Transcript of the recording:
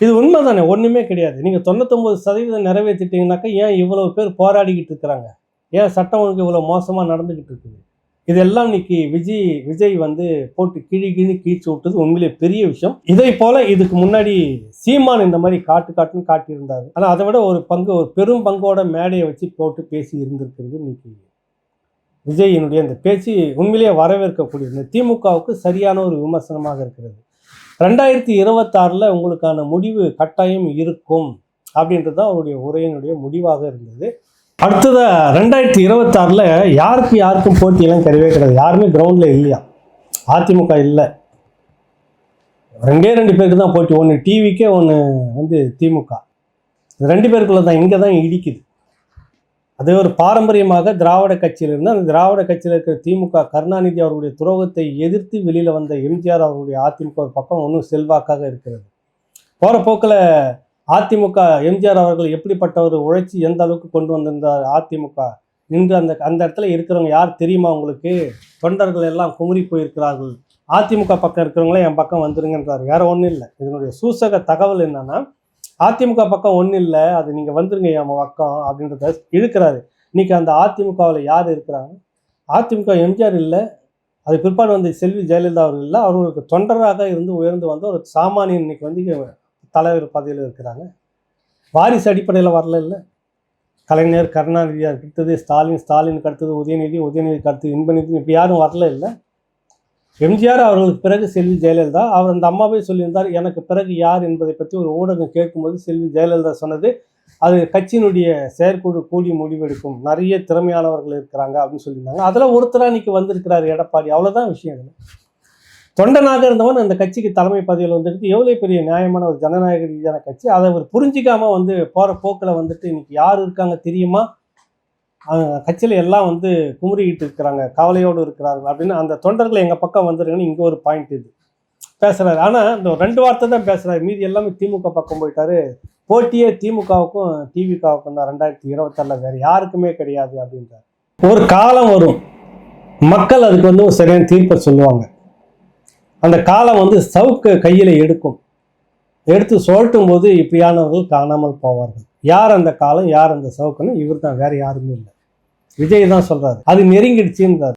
இது உண்மைதானே, ஒண்ணுமே கிடையாது. நீங்க 99% நிறைவேற்றிட்டீங்கன்னாக்கா ஏன் இவ்வளவு பேர் போராடிக்கிட்டு இருக்கிறாங்க? ஏன் சட்டம் ஒழுங்கு இவ்வளவு மோசமா நடந்துகிட்டு இருக்குது? இதெல்லாம் இன்னைக்கு விஜய் வந்து போட்டு கிழிச்சு விட்டது உண்மையிலே பெரிய விஷயம். இதை போல இதுக்கு முன்னாடி சீமான் இந்த மாதிரி காட்டுன்னு காட்டியிருந்தாரு. ஆனா அதை விட ஒரு பெரும் பங்கோட மேடையை வச்சு போட்டு பேசி இருந்திருக்கிறது இன்னைக்கு விஜயினுடைய அந்த பேச்சு உண்மையிலேயே வரவேற்கக்கூடியது. இந்த திமுகவுக்கு சரியான ஒரு விமர்சனமாக இருக்கிறது. 2026 உங்களுக்கான முடிவு கட்டாயம் இருக்கும் அப்படின்றது தான் அவருடைய உரையினுடைய முடிவாக இருந்தது. அடுத்தது 2026 யாருக்கும் போட்டியெல்லாம் கிடையவே கிடையாது. யாருமே கிரவுண்டில் இல்லையா, அதிமுக இல்லை. 2 பேருக்கு தான் போட்டி. ஒன்று டிவிக்கே, ஒன்று வந்து திமுக. 2 பேருக்குள்ள தான். இங்கே தான் இடிக்குது. அது ஒரு பாரம்பரியமாக திராவிட கட்சியில் இருந்து அந்த திராவிட கட்சியில் இருக்கிற திமுக கருணாநிதி அவர்களுடைய துரோகத்தை எதிர்த்து வெளியில் வந்த எம்ஜிஆர் அவர்களுடைய அதிமுக ஒரு பக்கம் ஒன்றும் செல்வாக்காக இருக்கிறது. போகிற போக்கில் அதிமுக எம்ஜிஆர் அவர்கள் எப்படிப்பட்ட ஒரு உழைச்சி எந்த அளவுக்கு கொண்டு வந்திருந்தார் அதிமுக இன்று அந்த இடத்துல இருக்கிறவங்க யார் தெரியுமா உங்களுக்கு? தொண்டர்கள் எல்லாம் குமுறி போயிருக்கிறார்கள். அதிமுக பக்கம் இருக்கிறவங்களே என் பக்கம் வந்துருங்கன்றார். வேற ஒன்றும் இல்லை. இதனுடைய சூசக தகவல் என்னன்னா, அதிமுக பக்கம் ஒன்றும் இல்லை, அது நீங்கள் வந்துருங்க என் பக்கம் அப்படின்றத இழுக்கிறாரு. இன்னைக்கு அந்த அதிமுகவில் யார் இருக்கிறாங்க? அதிமுக எம்ஜிஆர் இல்லை, அது பிற்பாடு வந்து செல்வி ஜெயலலிதா அவர்கள் இல்லை. அவர்களுக்கு தொண்டராக இருந்து உயர்ந்து வந்து ஒரு சாமானியன் இன்னைக்கு வந்து தலைவர் பதவியில் இருக்கிறாங்க. வாரிசு அடிப்படையில் வரல. இல்லை, கலைஞர், கருணாநிதி அடுத்தது ஸ்டாலினுக்கு அடுத்தது உதயநிதிக்கு அடுத்தது இன்பநிதி, இப்படி யாரும் வரல. இல்லை, எம்ஜிஆர் அவர்களுக்கு பிறகு செல்வி ஜெயலலிதா. அவர் அந்த அம்மாவே சொல்லியிருந்தார், எனக்கு பிறகு யார் என்பதை பற்றி ஒரு ஊடகம் கேட்கும்போது செல்வி ஜெயலலிதா சொன்னது, அது கட்சியினுடைய செயற்குழு கூடி முடிவெடுக்கும், நிறைய திறமையானவர்கள் இருக்கிறாங்க அப்படின்னு சொல்லியிருந்தாங்க. அதில் ஒருத்தராக இன்னைக்கு வந்திருக்கிறார் எடப்பாடி. அவ்வளோதான் விஷயம். தொண்டனாக இருந்தவன் அந்த கட்சிக்கு தலைமை பதவியில் வந்துட்டு எவ்வளோ பெரிய நியாயமான ஒரு ஜனநாயக ரீதியான கட்சி. அதை அவர் புரிஞ்சிக்காமல் வந்து போகிற போக்கில் வந்துட்டு இன்னைக்கு யார் இருக்காங்க தெரியுமா, கட்சியில் எல்லாம் வந்து குமுறிக்கிட்டு இருக்கிறாங்க, கவலையோடு இருக்கிறார்கள் அப்படின்னு அந்த தொண்டர்கள் எங்கள் பக்கம் வந்துருங்கன்னு இங்கே ஒரு பாயிண்ட் இது பேசுகிறாரு. ஆனால் இந்த 2 வார்த்தை தான் பேசுகிறாரு. மீதி எல்லாமே திமுக பக்கம் போயிட்டாரு. போட்டியே திமுகவுக்கும் டிவிகாவுக்கும் தான் 2026 வேறு யாருக்குமே கிடையாது அப்படின்றார். ஒரு காலம் வரும், மக்கள் அதுக்கு வந்து ஒரு சரியான தீர்ப்பை சொல்லுவாங்க. அந்த காலம் வந்து சவுக்கு கையில் எடுத்து சொல்லட்டும் போது இப்படியானவர்கள் காணாமல் போவார்கள். யார் அந்த காலம், யார் அந்த சவுக்குன்னு இவர் தான், வேற யாருமே இல்லை. விஜய் தான் சொல்றாரு, அது நெருங்கிடுச்சுன்றார்.